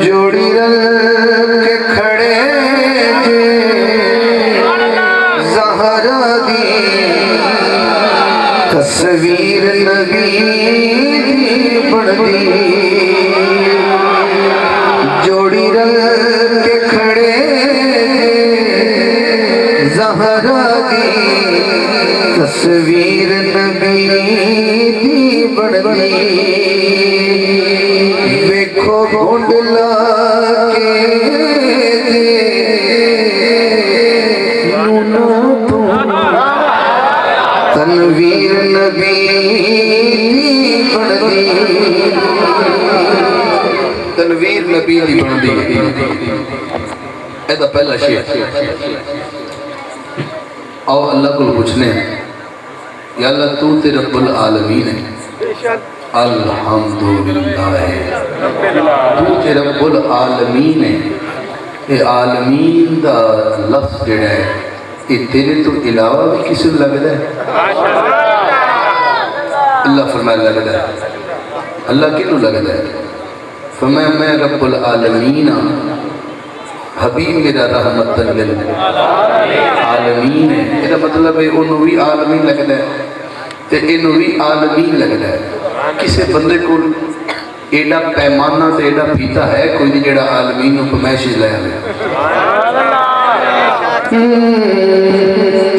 जोड़ी रल के खड़े ज़हरा दी तस्वीर नबी दी बढ़दी। जोड़ी रल के खड़े ज़हरा दी तस्वीर नबी दी बढ़दी। वेखो ढूंढला के नूना तू तनवीर नबी दी बढ़दी। तनवीर नबी दी बढ़दी एदा पहला शेर। आओ अल्लाह को पूछने या अल्लाह तू ते रब्बुल आलमीन है। अल्हम्दुलिल्लाह तू ते रब्बुल आलमीन है। ये आलमीन दा लफ्ज़ जेड़ा है ये तेरे तो इलावा भी किसी को लगता है? अल्लाह फरमाया लगता है। अल्लाह किनू लगता है? फरमाया मैं रब्बुल आलमीन हाँ। हबीब मेरा रहमतन लिल आलमीन है। इसका मतलब है उन्होंने भी आलमीन लगता है तो इनू भी आलमीन लगता है। किसी बंदे को एडा पैमाना तो एडा फीता है कोई नहीं जेड़ा आलमीन को फरमाइश लै आवे।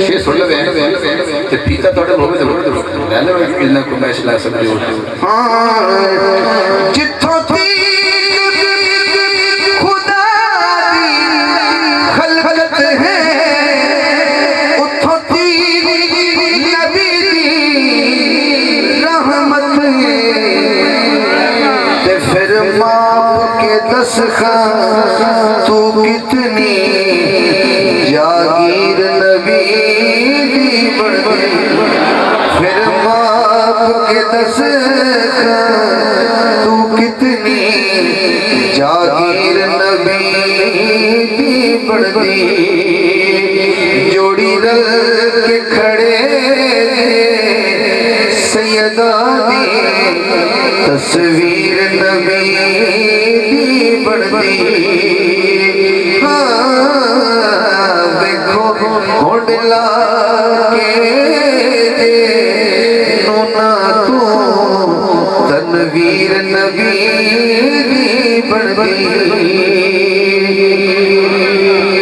शेर सुन लो ते फीता तोड़े होवे तो ले लो कितना फरमाइश ला सकते हो। हां जिथों तू कितनी जागीर नबी दी बढ़दी। फिर माप के दस तू कितनी जागीर नबी दी बढ़दी। जोड़ी रल के खड़े सैयदा दी तस्वीर नबी बढ़दी। देखो ढूंढला के नूना तू तनवीर नबी दी बढ़दी।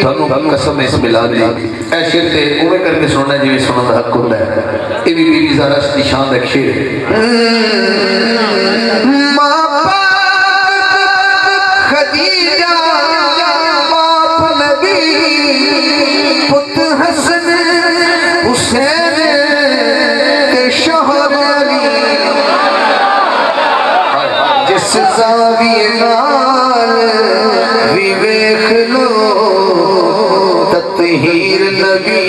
थानू कसम इस मिला दी ऐ शेर ते उवें करके सुनना जिवें सुनन दा हक हुंदा है। ये भी बीबी ज़हरा दी शान दा शेर है। ज़ाविये नाल विवेख लो तत्हीर नबी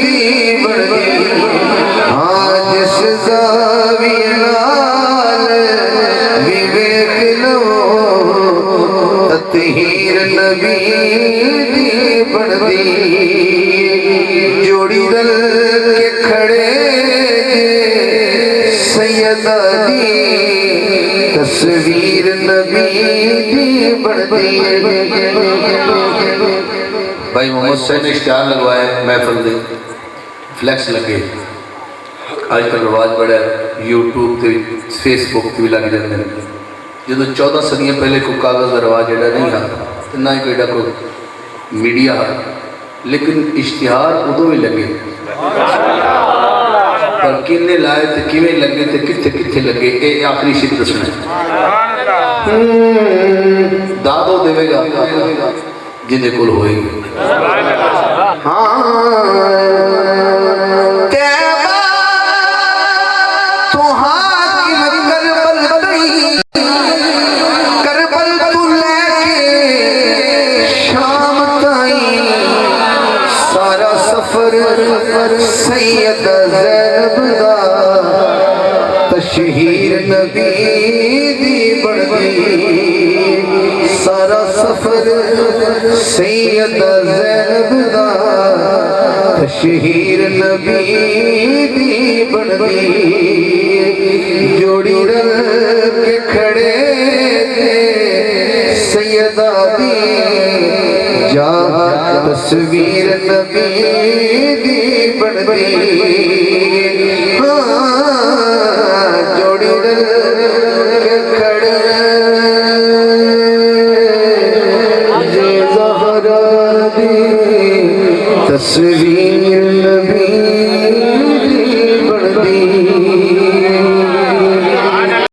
दी बढ़दी। हाँ जिस ज़ाविये नाल विवेख लो तत्हीर नबी दी बढ़दी। जोड़ी रल के खड़े सैयदा दी तस्वीर नबी दी बढ़दी। भाई मोहम्मद सैयद ने इश्तिहार लगवाए महफिल दे फ्लैक्स लगे। आजकल रिवाज बड़ा यूट्यूब ते फेसबुक ते भी लग जाते हैं। जो 14 सदियाँ पहले कोई कागज़ का रिवाज एडा नहीं था तो ना ही कोई एडा कोई मीडिया है, लेकिन इश्तिहार उदों भी लगे पर किन्ने लाए तो किवें लगे तो कित्थे कित्थे लगे ये आखिरी शेर दसना है। दादो देवेगा जिंदे कोल होएगी। सैयदा ज़ैनब दा तशहीर नबी दी बढ़दी। सारा सफर सैयदा ज़ैनब दा तशहीर नबी दी बढ़दी। तस्वीर नबी दी बनदी जोड़ी रल के खड़े जे ज़हरा दी तस्वीर